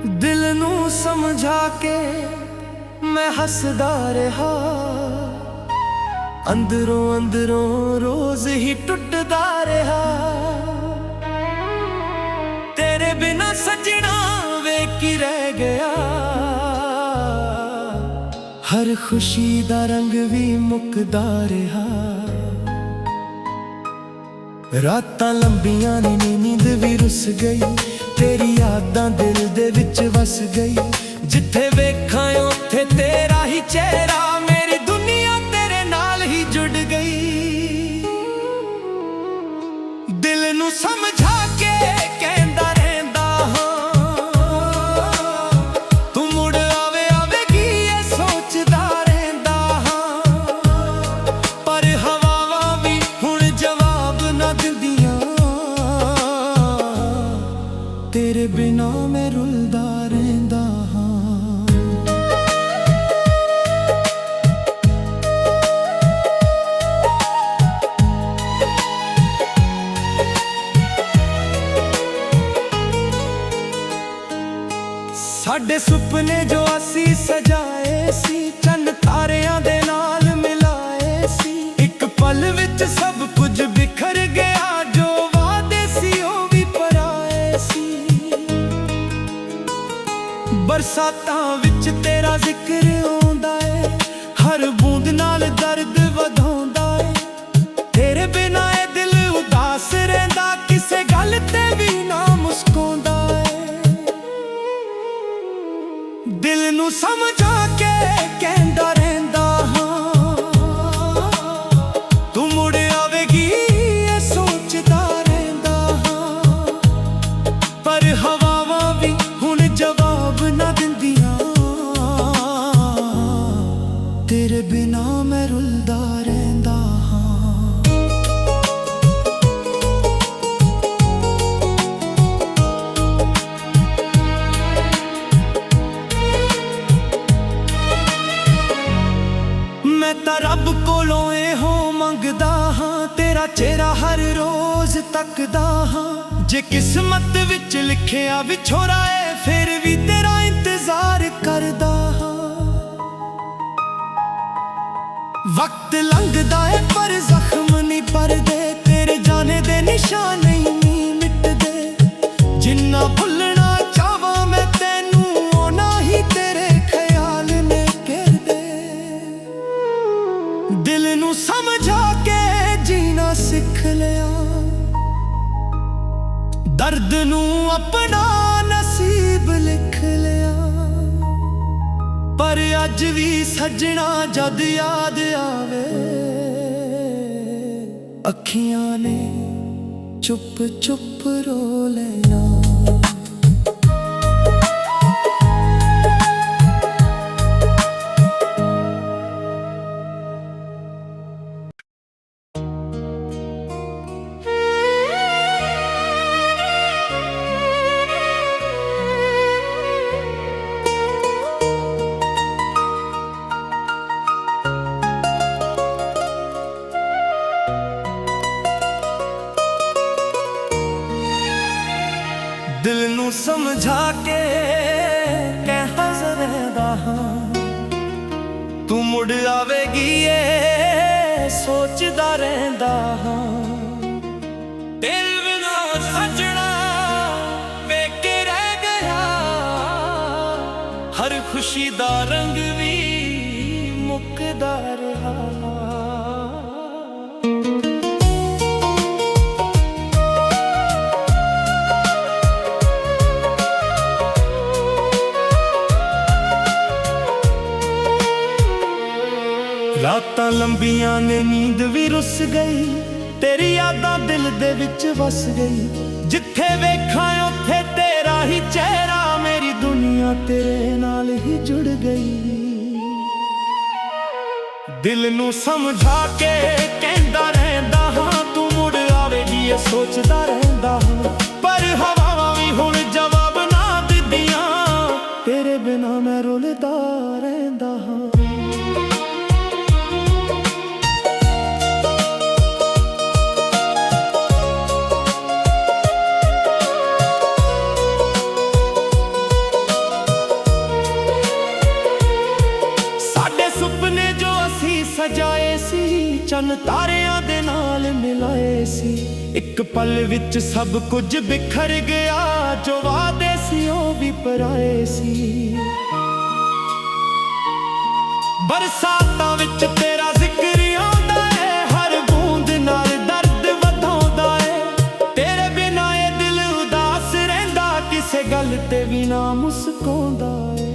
दिल नू समझा के मैं हसदा रहा, अंदरों अंदरों रोज ही टुटदा रहा। तेरे बिना सजना वे की रह गया, हर खुशी दा रंग भी मुकदा रहा। रातां लंबियां ने नींद भी रुस गई, तेरी यादां दिल दे विच वस गई। जिथे वेखां उत्थे तेरा ही चेहरा, मेरी दुनिया तेरे नाल ही जुड़ गई। दिल नू समझा के कहंदा रहंदा हां, तू मुड़ आवे आवेगी ये सोचदा रहंदा हां। पर हवावां भी हुण जवाब ना दिंदियां, तेरे बिना मैं रुलदा रहंदा हां। साडे सुपने जो असी सजाए सी, चन्न तारियां दे नाल मिलाए सी। एक पल विच सब कुछ बिखर गया, जो वादे सी ओ भी पराए सी। बरसातां विच तेरा जिक्र आउंदा है, हर बूंद नाल दर्द वधाउंदा है। तेरे बिना ए दिल उदास रहिंदा, किसे गल ते भी ना मुस्काउंदा है। दिल नू समझा के कहंदा रहंदा हां, तू मुड़ आवेगी ये सोचदा रहंदा हां। पर हवावां भी हुण जवाब ना दिंदियां, तेरे बिना मैं रुलदा रहंदा हां। मैं तां रब कोलों एहो मंगदा हां, तेरा चेहरा हर रोज तकदा हां। जे किस्मत विच लिखिया विछोड़ा है, फिर भी तेरा इंतजार करदा हां। वक्त लंघदा है पर जख्म नहीं भरदे, तेरे जाने दे निशान नहीं मिटदे। जिन्ना भुलना चाहवां मैं तैनू, ओना ही तेरे ख्याल ने घेरदे। दिल नू समझा के जीना सिख लिया, दर्द नू अपना नसीब लिख लिया। पर अज भी सजना जद याद आवे, अखियां ने चुप चुप रो लेना। दिल नू समझा के कहता रहंदा हां, तू मुड़ आवेगी ये सोचदा रहंदा हां। तेरे बिना सजना वे के रह गया, हर खुशी दा रंग भी मुकदा रहा। रातां लंबियां ने नींद भी रुस गई, तेरी यादां दिल दे विच वस गई। जिथे वेखां उत्थे तेरा ही चेहरा, मेरी दुनिया तेरे नाल ही जुड़ गई। दिल नू समझा के कहंदा रहंदा हां, तू मुड़ आवेगी ये सोचदा रहंदा हां। पर हवावां भी हुण जवाब ना दिंदियां, तेरे बिना मैं रुलदा रहंदा हां। ਚੰਨ ਤਾਰਿਆਂ ਦੇ ਨਾਲ ਮਿਲਾਏ ਸੀ। ਇੱਕ ਪਲ ਵਿੱਚ ਸਭ ਕੁਝ ਬਿਖਰ ਗਿਆ, ਜੋ ਵਾਅਦੇ ਸੀ ਉਹ ਵੀ ਪਰਾਏ ਸੀ। ਬਰਸਾਤਾਂ ਵਿੱਚ ਤੇਰਾ ਜ਼ਿਕਰ ਆਉਂਦਾ ਏ, ਹਰ ਬੂੰਦ ਨਾਲ ਦਰਦ ਵਧਾਉਂਦਾ ਏ। ਤੇਰੇ ਬਿਨਾਂ ਇਹ ਦਿਲ ਉਦਾਸ ਰਹਿੰਦਾ, ਕਿਸੇ ਗੱਲ ਤੇ ਵੀ ਨਾ ਮੁਸਕਾਉਂਦਾ ਏ।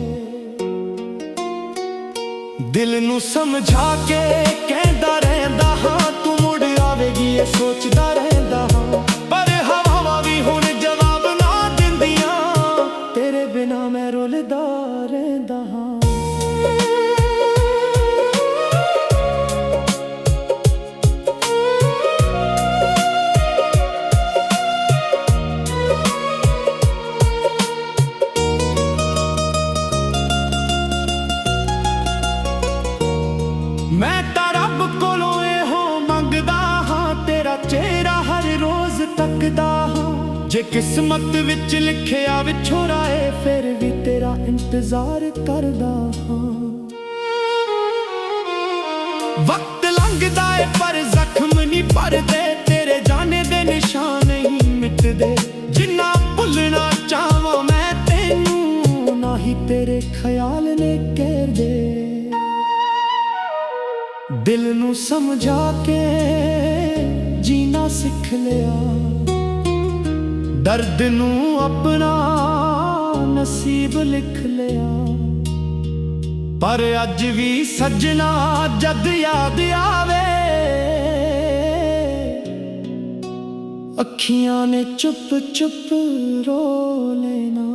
ਦਿਲ ਨੂੰ ਸਮਝਾ ਕੇ ਕਹਿੰਦਾ ਰਹਿੰਦਾ ਹਾਂ, ਤੂੰ ਮੁੜ ਆਵੇਗੀ ਇਹ ਸੋਚਦਾ ਰਹਿੰਦਾ ਹਾਂ। ਪਰ ਹਵਾਵਾਂ ਵੀ ਹੁਣ ਜਵਾਬ ਨਾ ਦਿੰਦੀਆਂ, ਤੇਰੇ ਬਿਨਾਂ ਮੈਂ ਰੁਲਦਾ ਰਹਿੰਦਾ ਹਾਂ। ਮੈਂ ਤਾਂ ਰੱਬ ਕੋਲੋਂ ਇਹੋ ਮੰਗਦਾ ਹਾਂ, ਤੇਰਾ ਚਿਹਰਾ ਹਰ ਰੋਜ਼ ਤੱਕਦਾ ਹਾਂ। ਜੇ ਕਿਸਮਤ ਵਿੱਚ ਲਿਖਿਆ ਵਿਛੋੜਾ ਏ, ਫਿਰ ਵੀ ਤੇਰਾ ਇੰਤਜ਼ਾਰ ਕਰਦਾ ਹਾਂ। ਵਕਤ ਲੰਘਦਾ ਏ ਪਰ ਜ਼ਖਮ ਨਹੀਂ ਭਰਦੇ, ਤੇਰੇ ਜਾਣੇ ਦੇ ਨਿਸ਼ਾਨ ਨਹੀਂ ਮਿਟਦੇ। ਜਿੰਨਾ ਭੁੱਲਣਾ ਚਾਹਾਂ ਮੈਂ ਤੈਨੂੰ, ਨਾ ਹੀ ਤੇਰੇ ਖਿਆਲ ਨੇ ਘੇਰਦੇ। ਦਿਲ ਨੂੰ ਸਮਝਾ ਕੇ ਜੀਣਾ ਸਿੱਖ ਲਿਆ, ਦਰਦ ਨੂੰ ਆਪਣਾ ਨਸੀਬ ਲਿਖ ਲਿਆ। ਪਰ ਅੱਜ ਵੀ ਸੱਜਣਾ ਜਦ ਯਾਦ ਆਵੇ, ਅੱਖੀਆਂ ਨੇ ਚੁੱਪ ਚੁੱਪ ਰੋ ਲੈਣਾ।